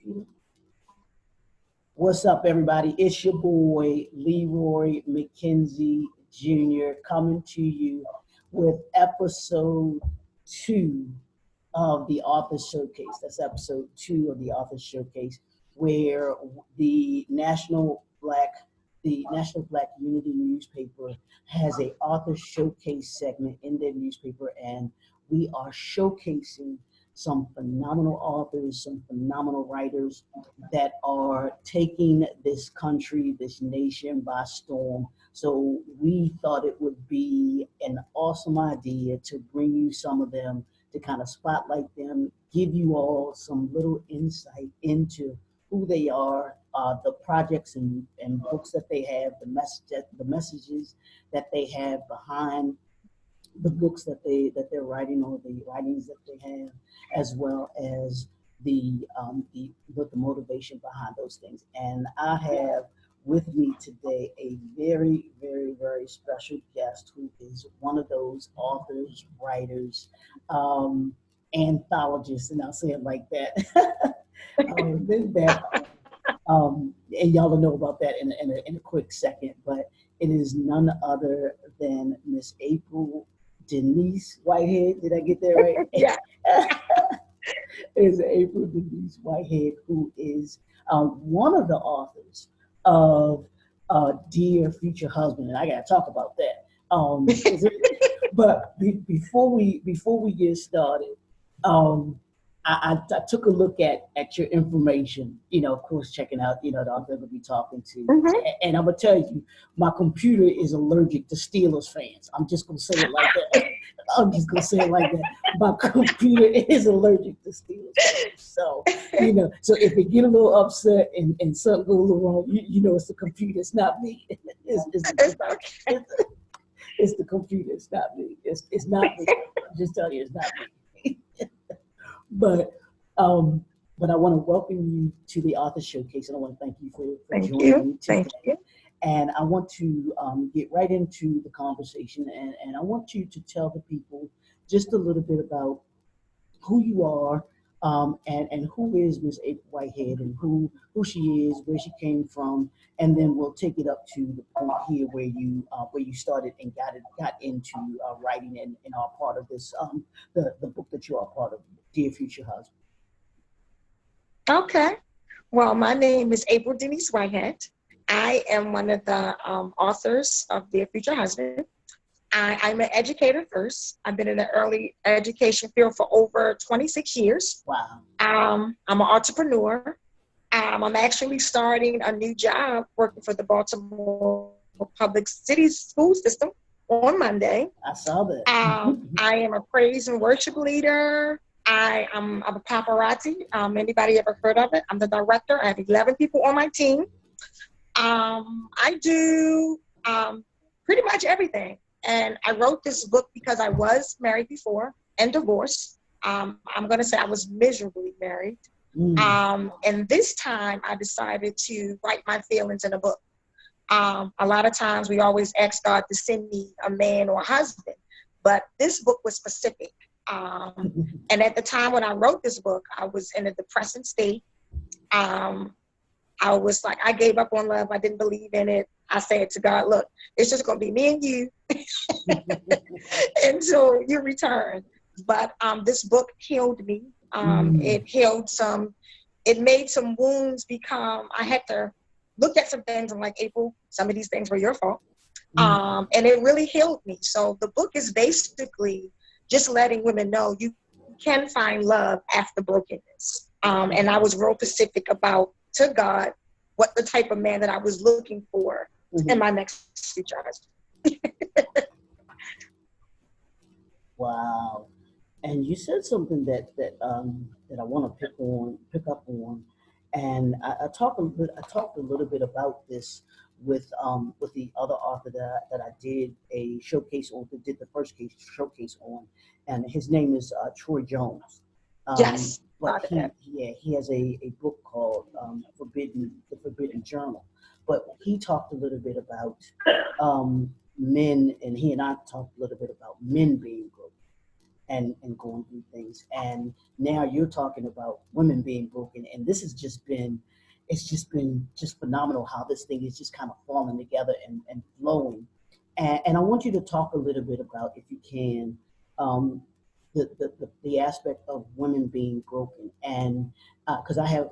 computer? What's up, everybody? It's your boy, Leroy McKenzie Jr., coming to you with episode 2 of the Author Showcase. That's episode 2 of the Author Showcase, where the National Black Unity newspaper has a Author Showcase segment in their newspaper, and we are showcasing some phenomenal authors, some phenomenal writers that are taking this country, this nation by storm. So we thought it would be an awesome idea to bring you some of them, to kind of spotlight them, give you all some little insight into who they are, the projects and books that they have, the messages that they have behind the books that they're writing, or the writings that they have, as well as the motivation behind those things. And I have with me today a very, very, very special guest who is one of those authors, writers, anthologists, and I'll say it like that. And y'all will know about that in a quick second, but it is none other than Miss April Denise Whitehead. Did I get that right? Yeah. It is April Denise Whitehead, who is one of the authors of Dear Future Husband, and I got to talk about that. But before we get started, I took a look at your information, of course, checking out, the author I'm going to be talking to. Mm-hmm. And I'm going to tell you, my computer is allergic to Steelers fans. I'm just going to say it like that. My computer is allergic to Steelers fans. So, so if it get a little upset and something goes a little wrong, it's the computer. It's not me. It's the computer. It's not me. It's not me. I'm just telling you, it's not me. But I want to welcome you to the Author Showcase, and I want to thank you for joining me today. Thank you. And I want to get right into the conversation, and I want you to tell the people just a little bit about who you are, and who is Miss April Whitehead, and who she is, where she came from, and then we'll take it up to the point here where you started and got into writing and are part of this the book that you are part of, Dear Future Husband. Okay. Well, my name is April Denise Whitehead. I am one of the authors of Dear Future Husband. I'm an educator first. I've been in the early education field for over 26 years. Wow. I'm an entrepreneur. I'm actually starting a new job working for the Baltimore Public City School System on Monday. I saw that. I am a praise and worship leader. I'm a paparazzi. Anybody ever heard of it? I'm the director. I have 11 people on my team. I do pretty much everything. And I wrote this book because I was married before and divorced. I'm going to say I was miserably married. And this time I decided to write my feelings in a book. A lot of times we always ask God to send me a man or a husband, but this book was specific. And at the time when I wrote this book, I was in a depressing state. I was like, I gave up on love. I didn't believe in it. I said to God, look, it's just going to be me and you until you return. But this book healed me. It made some wounds become, I had to look at some things. I'm like, April, some of these things were your fault. And it really healed me. So the book is basically just letting women know you can find love after brokenness. And I was real specific about, to God, what the type of man that I was looking for in my next future husband. Wow. And you said something that I want to pick up on, and I talked a little bit about this with the other author that I did a showcase on, did the first showcase on, and his name is Troy Jones. Yes. But he has a book called The Forbidden Journal. But he talked a little bit about men, and he and I talked a little bit about men being broken. and going through things. And now you're talking about women being broken, and this has just been, it's just phenomenal how this thing is just kind of falling together and flowing. And I want you to talk a little bit about, if you can, um, the aspect of women being broken. And because I had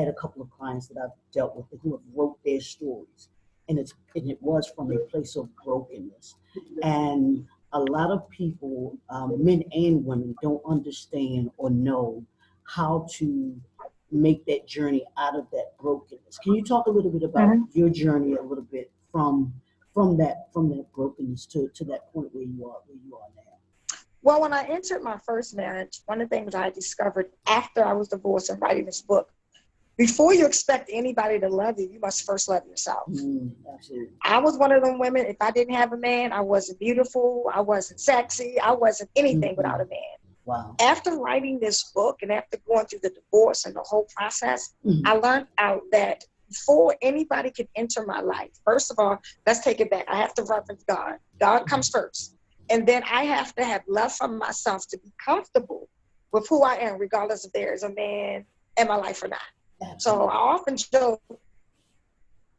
a couple of clients that I've dealt with who have wrote their stories, and it was from a place of brokenness. And a lot of people, men and women, don't understand or know how to make that journey out of that brokenness. Can you talk a little bit about your journey a little bit from that brokenness to that point where you are now? Well, when I entered my first marriage, one of the things I discovered after I was divorced and writing this book, before you expect anybody to love you, you must first love yourself. Absolutely. I was one of them women, if I didn't have a man, I wasn't beautiful, I wasn't sexy, I wasn't anything without a man. Wow. After writing this book and after going through the divorce and the whole process, I learned out that before anybody can enter my life, first of all, let's take it back. I have to reference God. God comes first. And then I have to have love for myself to be comfortable with who I am, regardless if there is a man in my life or not. Absolutely. So I often joke,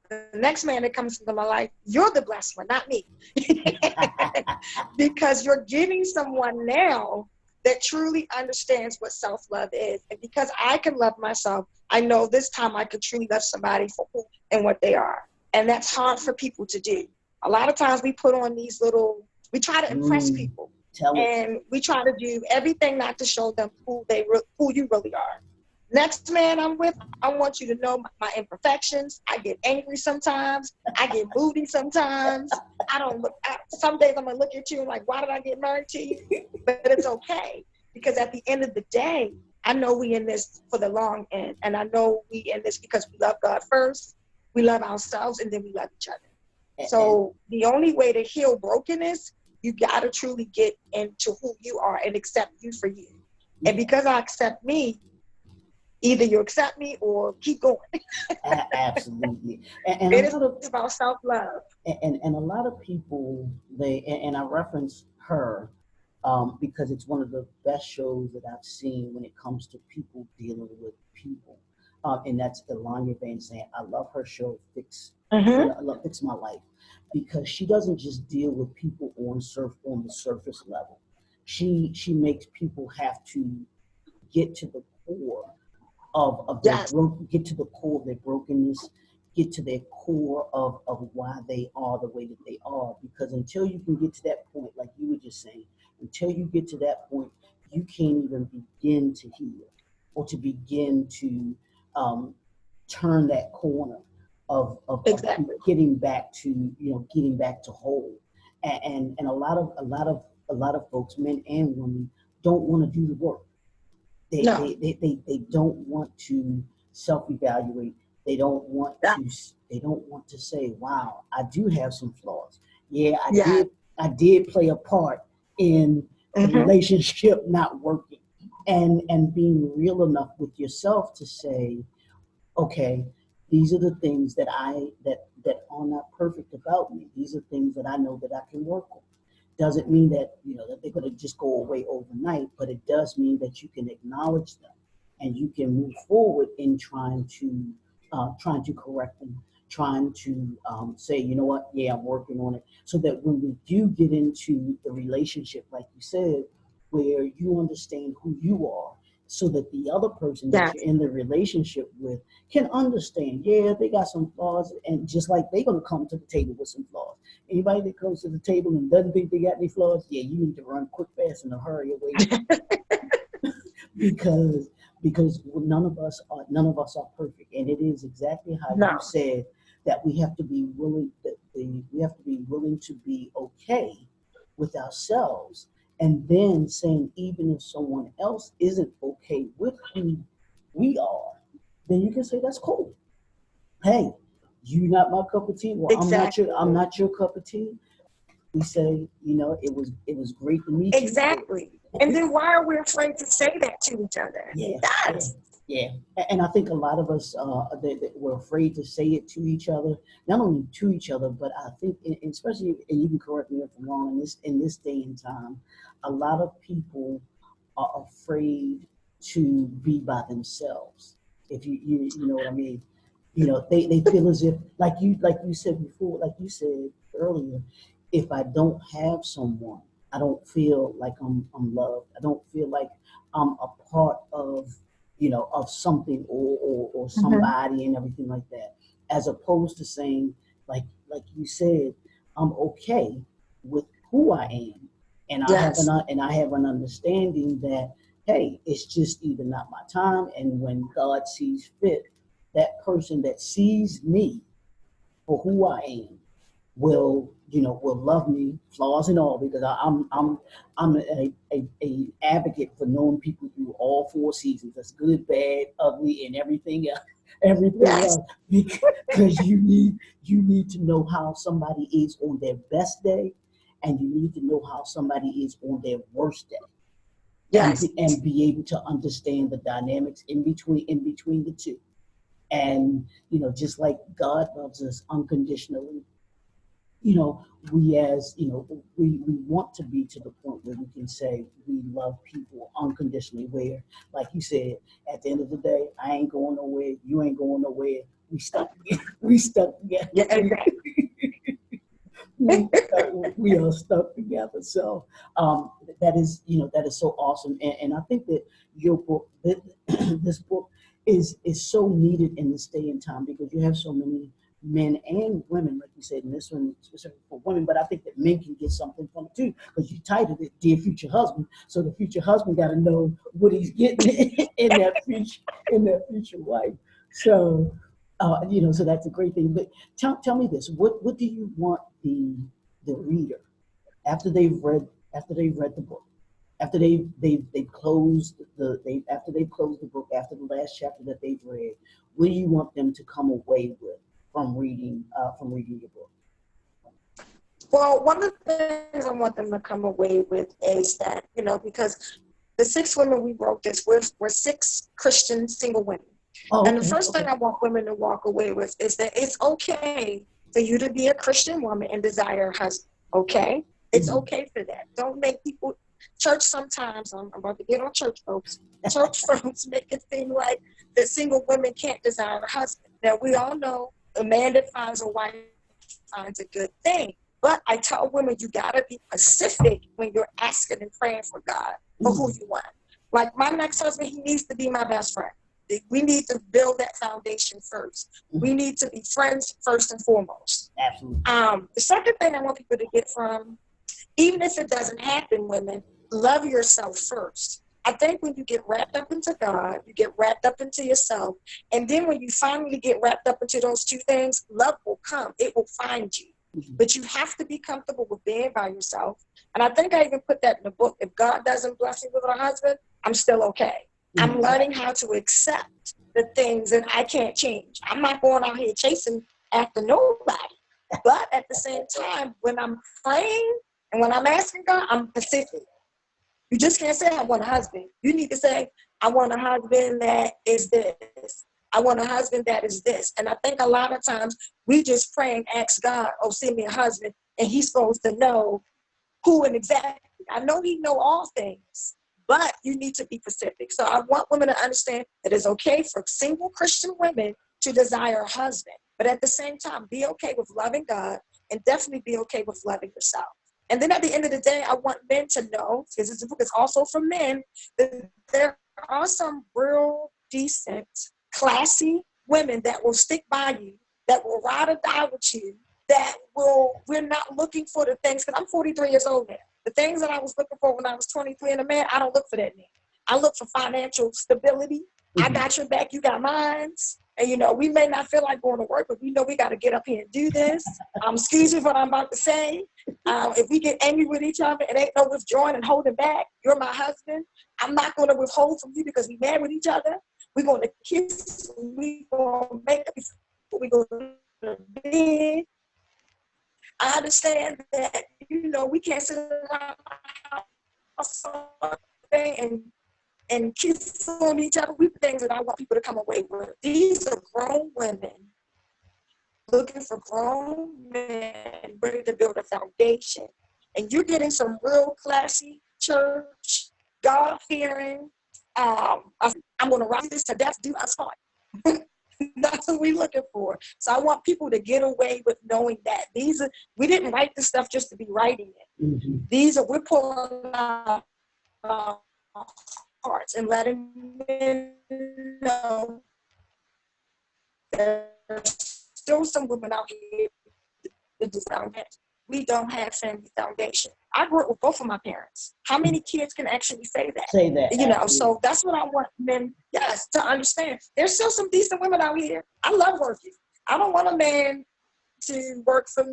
the next man that comes into my life, you're the blessed one, not me. Because you're getting someone now that truly understands what self-love is. And because I can love myself, I know this time I could truly love somebody for who and what they are. And that's hard for people to do. A lot of times we put on these we try to impress people. And we try to do everything not to show them who you really are. Next man I'm with, I want you to know my imperfections. I get angry sometimes. I get moody sometimes. Some days I'm going to look at you and like, why did I get married to you? But it's okay. Because at the end of the day, I know we in this for the long end. And I know we in this because we love God first. We love ourselves, and then we love each other. So the only way to heal brokenness, you got to truly get into who you are and accept you for you. And because I accept me, either you accept me or keep going. Absolutely. And it is about self-love. And a lot of people, and I reference her because it's one of the best shows that I've seen when it comes to people dealing with people. And that's Elanya Van Zandt. I love her show, Fix My Life, because she doesn't just deal with people on the surface level. She makes people have to get to the core of their get to the core of their brokenness, get to their core of why they are the way that they are. Because until you can get to that point, like you were just saying, until you get to that point, you can't even begin to heal or to begin to turn that corner of getting back to whole. And a lot of folks, men and women, don't want to do the work. They don't want to self-evaluate. They don't want to say, wow, I do have some flaws. Yeah, I did play a part in the relationship not working. And being real enough with yourself to say, okay, these are the things that are not perfect about me. These are things that I know that I can work on. Doesn't mean that that they're going to just go away overnight, but it does mean that you can acknowledge them and you can move forward in trying to correct them, trying to say, you know what, yeah, I'm working on it, so that when we do get into the relationship, like you said, where you understand who you are, so that the other person that you're in the relationship with can understand, yeah, they got some flaws, and just like they're going to come to the table with some flaws. Anybody that comes to the table and doesn't think they got any flaws, yeah, you need to run quick, fast, and a hurry away. because none of us are perfect, and it is exactly how you said that we have to be willing to be okay with ourselves. And then saying, even if someone else isn't okay with who we are, then you can say, that's cool. Hey, you not my cup of tea. Well, I'm not your cup of tea. We say, it was great to meet you. Exactly. And then why are we afraid to say that to each other? Yeah. Yes. Yeah, and I think a lot of us that we're afraid to say it to each other, not only to each other, but I think, especially, and you can correct me if I'm wrong, in this day and time, a lot of people are afraid to be by themselves. If you know what I mean, they feel as if, like you said before, like you said earlier, if I don't have someone, I don't feel like I'm loved. I don't feel like I'm a part of something, or Mm-hmm. somebody and everything like that. As opposed to saying, like you said, I'm okay with who I am, and Yes. I have an understanding that, hey, it's just either not my time, and when God sees fit, that person that sees me for who I am will love me, flaws and all, because I'm a advocate for knowing people through all four seasons. That's good, bad, ugly, and everything else. Everything Yes. else, because you need to know how somebody is on their best day, and you need to know how somebody is on their worst day, and Yes. be able to understand the dynamics in between the two. And just like God loves us unconditionally, you know, we want to be to the point where we can say we love people unconditionally, where, like you said, at the end of the day, I ain't going nowhere, you ain't going nowhere. We stuck together. We stuck together. Yeah, exactly. We are stuck together. So that is so awesome, and I think that your book, this book, is so needed in this day and time, because you have so many men and women, like you said, and this one specifically for women, but I think that men can get something from it too, because you titled it "Dear Future Husband," so the future husband got to know what he's getting in that future wife. So so that's a great thing. But tell me this: what do you want the reader, after they've read the book, after they've closed the book, after the last chapter that they've read, what do you want them to come away with from reading your book? Well, one of the things I want them to come away with is that, because the six women we wrote this with were six Christian single women. Oh, And the okay, first thing okay. I want women to walk away with is that it's okay for you to be a Christian woman and desire a husband. Okay? It's Mhm. okay for that. Don't make people, church sometimes, I'm about to get on church folks. Church folks make it seem like that single women can't desire a husband. Now, we all know a man that finds a wife finds a good thing. But I tell women, you got to be specific when you're asking and praying for God for who Mhm. you want. Like my next husband, he needs to be my best friend. We need to build that foundation first. We Mhm. need to be friends first and foremost. Absolutely. The second thing I want people to get from, even if it doesn't happen, women, love yourself first. I think when you get wrapped up into God, you get wrapped up into yourself. And then when you finally get wrapped up into those two things, love will come. It will find you. Mhm. But you have to be comfortable with being by yourself. And I think I even put that in the book. If God doesn't bless me with a husband, I'm still okay. I'm Mhm. learning how to accept the things that I can't change. I'm not going out here chasing after nobody. But at the same time, when I'm praying and when I'm asking God, I'm specific. You just can't say, I want a husband. You need to say, I want a husband that is this. I want a husband that is this. And I think a lot of times we just pray and ask God, oh, send me a husband. And he's supposed to know who and exactly. I know he know all things, but you need to be specific. So I want women to understand that it's okay for single Christian women to desire a husband. But at the same time, be okay with loving God and definitely be okay with loving yourself. And then at the end of the day, I want men to know, because this book is also for men, that there are some real decent, classy women that will stick by you, that will ride or die with you, we're not looking for the things, because I'm 43 years old now. The things that I was looking for when I was 23 in a man, I don't look for that now. I look for financial stability. I Mhm. got your back, you got mine. And we may not feel like going to work, but we know we got to get up here and do this. Excuse me for what I'm about to say. If we get angry with each other, it ain't no withdrawing and holding back. You're my husband. I'm not going to withhold from you because we mad with each other. We're going to kiss. We're going to make up before we go to bed. I understand that, we can't sit around and and kiss on each other. We things that I want people to come away with. These are grown women looking for grown men ready to build a foundation. And you're getting some real classy church, God-fearing, I'm going to write this to death, do us part. That's what we're looking for. So I want people to get away with knowing that we didn't write this stuff just to be writing it. Mm-hmm. We're pulling out hearts and letting men know there's still some women out here that do foundation. We don't have family foundation. I grew up with both of my parents. How many kids can actually say that? Say that. You know, absolutely. so that's what I want men, yes, to understand. There's still some decent women out here. I love working. I don't want a man to work for,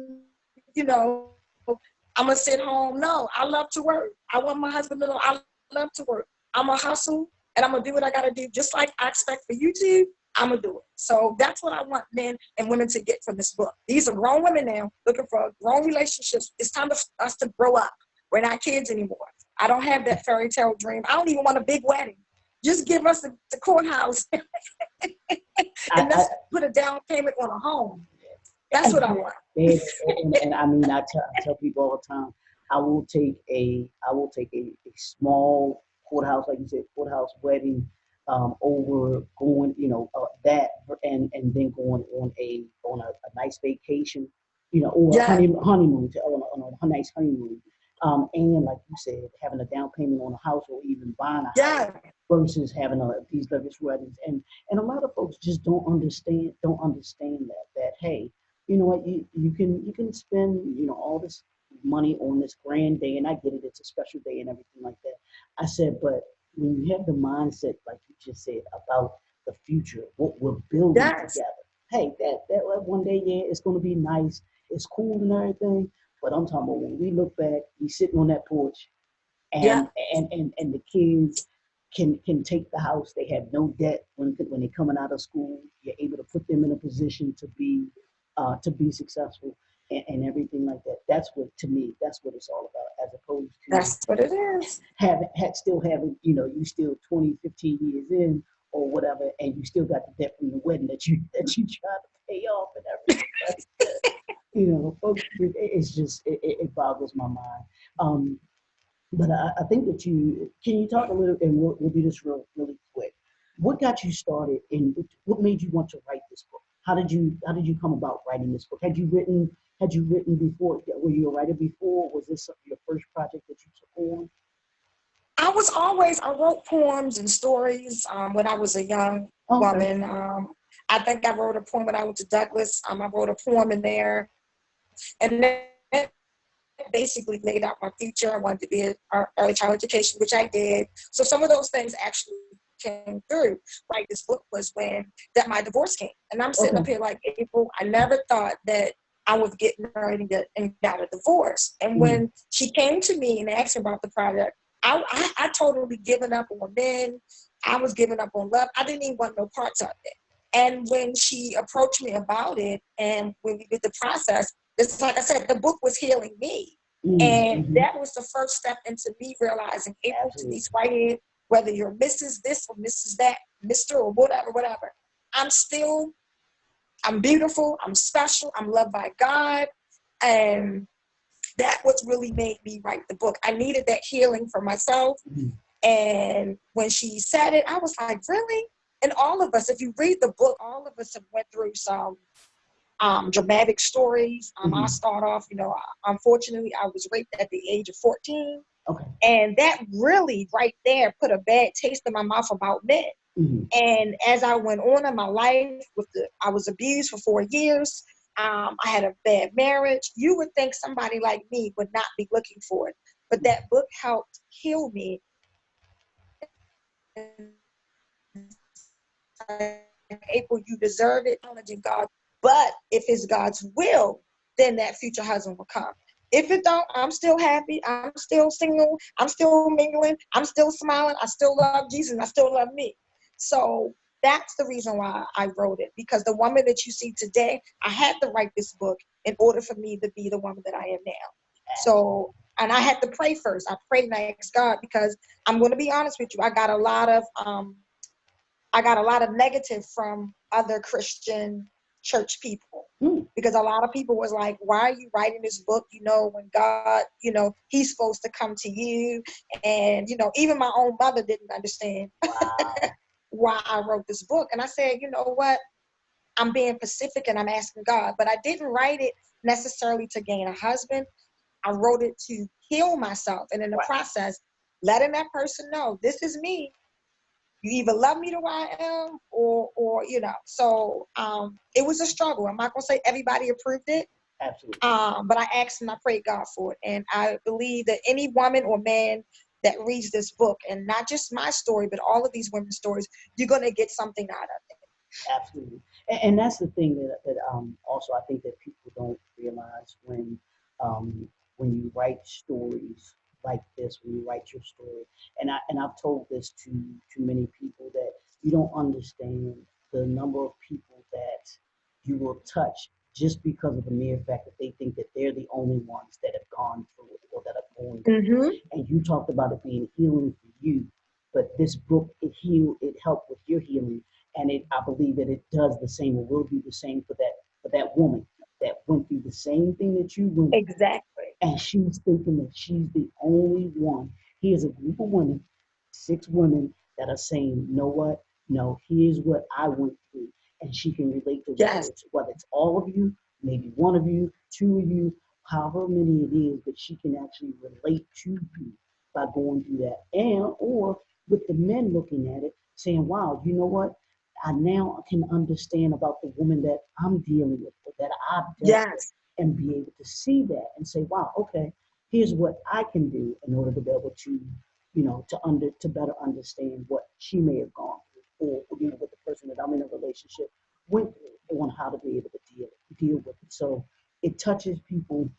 you know, I'm going to sit home. No, I love to work. I want my husband to know I love to work. I'm going to hustle and I'm going to do what I got to do. Just like I expect for you to, I'm going to do it. So that's what I want men and women to get from this book. These are grown women now looking for grown relationships. It's time for us to grow up. We're not kids anymore. I don't have that fairy tale dream. I don't even want a big wedding. Just give us the courthouse and let's put a down payment on a home. That's what I want. And I mean, I tell people all the time, I will take a small courthouse, like you said, courthouse wedding, over going, that, and then going on a nice vacation, or a honeymoon, on a nice honeymoon. And like you said, having a down payment on a house or even buying a house versus having these lavish weddings. And a lot of folks just don't understand that hey, you know what, you can spend, all this money on this grand day, and I get it, it's a special day and everything like that. I said, but when you have the mindset, like you just said, about the future, what we're building together, hey, that one day, yeah, it's going to be nice, it's cool and everything, but I'm talking about when we look back, we sitting on that porch, and the kids can take the house. They have no debt when they're coming out of school. You're able to put them in a position to be successful and everything like that. That's what, to me, that's what it's all about, as opposed to that's what it is. Still having, you still 20, 15 years in or whatever, and you still got the debt from the wedding that you try to pay off and everything. Folks, it's just, it boggles my mind. But I think that can you talk a little, and we'll do this really quick. What got you started, and what made you want to write this book? How did you come about writing this book? Had you written before? Were you a writer before? Was this your first project that you took on? I wrote poems and stories when I was a young woman. I think I wrote a poem when I went to Douglas. I wrote a poem in there, and then basically laid out my future. I wanted to be an early child education, which I did. So some of those things actually came through. Like this book was when my divorce came. And I'm sitting up here like, April, I never thought that I would get married and got a divorce. And when she came to me and asked me about the project, I totally given up on men. I was giving up on love. I didn't even want no parts of it. And when she approached me about it, and when we did the process, it's like I said, the book was healing me. And that was the first step into me realizing, April Denise Whitehead, whether you're Mrs. this or Mrs. that, Mr. or whatever, I'm beautiful, I'm special, I'm loved by God. And that was really made me write the book. I needed that healing for myself. And when she said it, I was like, really? And all of us, if you read the book, all of us have went through some dramatic stories. I'll start off, unfortunately, I was raped at the age of 14. Okay. And that really right there put a bad taste in my mouth about men. And as I went on in my life, I was abused for 4 years. I had a bad marriage. You would think somebody like me would not be looking for it. But that book helped heal me. April, you deserve it, acknowledging God. But if it's God's will, then that future husband will come. If it don't, I'm still happy. I'm still single. I'm still mingling. I'm still smiling. I still love Jesus. And I still love me. So that's the reason why I wrote it. Because the woman that you see today, I had to write this book in order for me to be the woman that I am now. So And I had to pray first. I prayed and I asked God, because I'm going to be honest with you. I got a lot of negative from other Christian church people, because a lot of people was like, why are you writing this book? When God, he's supposed to come to you. And, even my own mother didn't understand why I wrote this book. And I said, you know what? I'm being pacific and I'm asking God, but I didn't write it necessarily to gain a husband. I wrote it to heal myself. And in the process, letting that person know, this is me. You either love me the way I am or so it was a struggle. I'm not going to say everybody approved it. Absolutely. But I asked and I prayed God for it. And I believe that any woman or man that reads this book, and not just my story, but all of these women's stories, you're going to get something out of it. Absolutely. And that's the thing that also I think that people don't realize when you write stories like this, when you write your story, and I've told this to many people, that you don't understand the number of people that you will touch just because of the mere fact that they think that they're the only ones that have gone through it or that are going through it. And you talked about it being healing for you, but this book, it helped with your healing. And I believe that it does the same, or will do the same for that woman that went through the same thing that you went through. Exactly. And she's thinking that she's the only one. Here's a group of women, 6 women that are saying, you know what? No, here's what I went through. And she can relate to whether it's all of you, maybe one of you, 2 of you, however many it is, but she can actually relate to you by going through that. And or with the men looking at it, saying, wow, you know what? I now can understand about the woman that I'm dealing with, or that I've dealt with, and be able to see that and say, wow, okay, here's what I can do in order to be able to, to better understand what she may have gone through, or with the person that I'm in a relationship went through, on how to be able to deal with it. So it touches people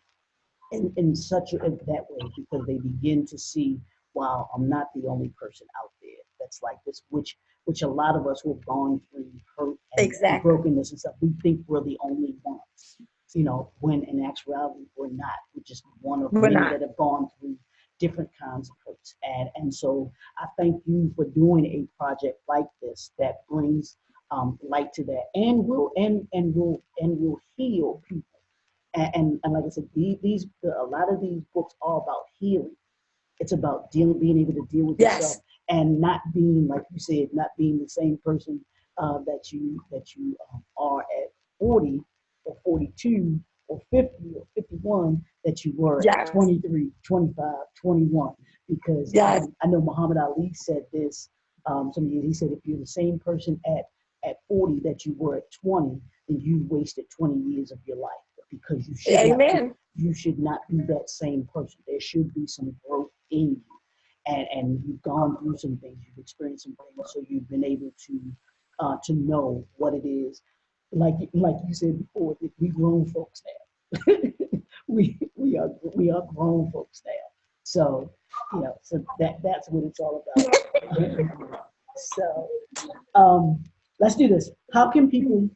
in such that way, because they begin to see, wow, I'm not the only person out there that's like this, which a lot of us who have gone through hurt and brokenness and stuff, we think we're the only ones, when in actuality we're not. We're just one of many that have gone through different kinds of hurts. And so I thank you for doing a project like this that brings light to that, and will heal people. And like I said, a lot of these books are about healing. It's about being able to deal with yourself, and not being, like you said, not being the same person that you are at 40 or 42 or 50 or 51 that you were at 23, 25, 21. Because I know Muhammad Ali said this some years. He said, if you're the same person at 40 that you were at 20, then you wasted 20 years of your life, because you should not be that same person. There should be some growth in you, and you've gone through some things, you've experienced some things, so you've been able to know what it is. Like you said before, we grown folks now. we are grown folks now. So so that's what it's all about. So let's do this. How can people?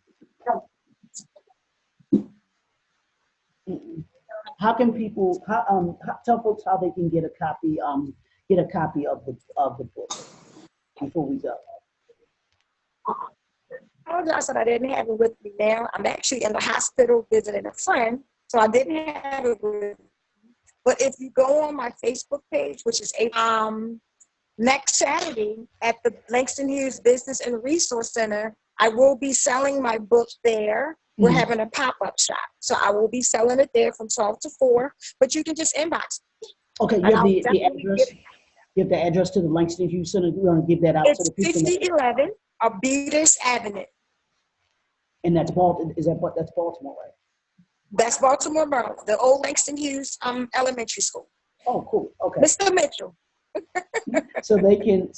Tell folks how they can get a copy of the book before we go? I apologize that I didn't have it with me now. I'm actually in the hospital visiting a friend, so I didn't have it with me. But if you go on my Facebook page, which is next Saturday at the Langston Hughes Business and Resource Center, I will be selling my book there. We're having a pop-up shop. So I will be selling it there from 12 to 4, but you can just inbox me. Okay, you have the address? You have the address to the Langston Hughes Center? We're going to give that out. It's 5011 Arbutus Avenue. And that's Baltimore, that's Baltimore, right? That's Baltimore, Maryland, the old Langston Hughes Elementary School. Oh, cool. Okay. Mr. Mitchell. So they can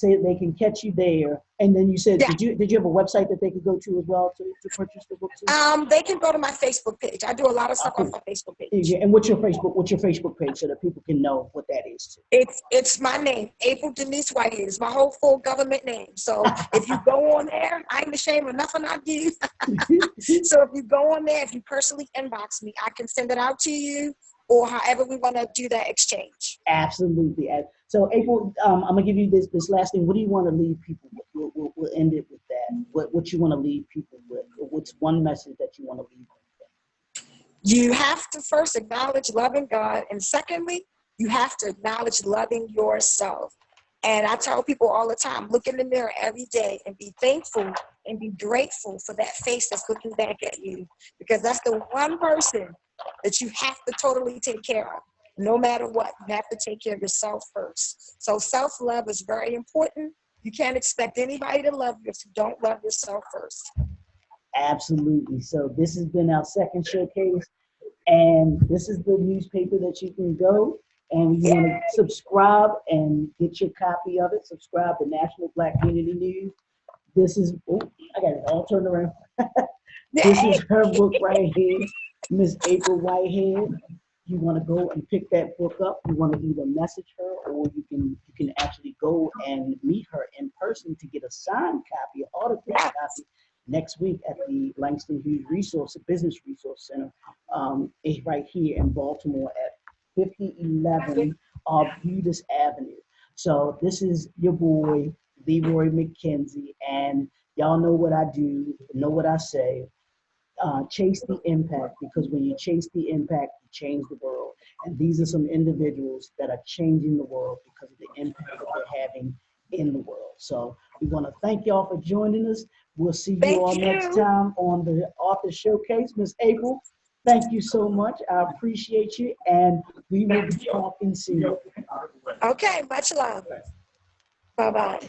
catch you there. And then you said, did you have a website that they could go to as well to purchase the book too? They can go to my Facebook page. I do a lot of stuff on my Facebook page. Yeah, and what's your Facebook page so that people can know what that is too? It's my name, April Denise Whitehead. It's my whole full government name. So if you go on there, I ain't ashamed of nothing I do. So if you go on there, if you personally inbox me, I can send it out to you. or however we want to do that exchange. Absolutely. So April, I'm gonna give you this last thing. What do you want to leave people with? We'll end it with that. What you want to leave people with? What's one message that you want to leave them You have to first acknowledge loving God, and secondly, you have to acknowledge loving yourself. And I tell people all the time, look in the mirror every day and be thankful and be grateful for that face that's looking back at you, because that's the one person that you have to totally take care of. No matter what, you have to take care of yourself first. So self-love is very important. You can't expect anybody to love you if you don't love yourself first. Absolutely. So this has been our second showcase, and this is the newspaper that you can go and you want to subscribe and get your copy of it. Subscribe to National Black Unity News. This is, oh, I got it all turned around. This is her book right here, Miss April Whitehead. You want to go and pick that book up. You want to either message her, or you can actually go and meet her in person to get a signed copy, an autographed copy, next week at the Langston Hughes Business Resource Center, right here in Baltimore at 5011 Arbutus Avenue. So this is your boy, Leroy McKenzie, and y'all know what I do, know what I say. Chase the impact, because when you chase the impact, you change the world. And these are some individuals that are changing the world because of the impact that they're having in the world. So we want to thank y'all for joining us. We'll see you all next time on the Author Showcase. Miss April, thank you so much. I appreciate you, and we will be talking soon. Okay, much love. Bye-bye.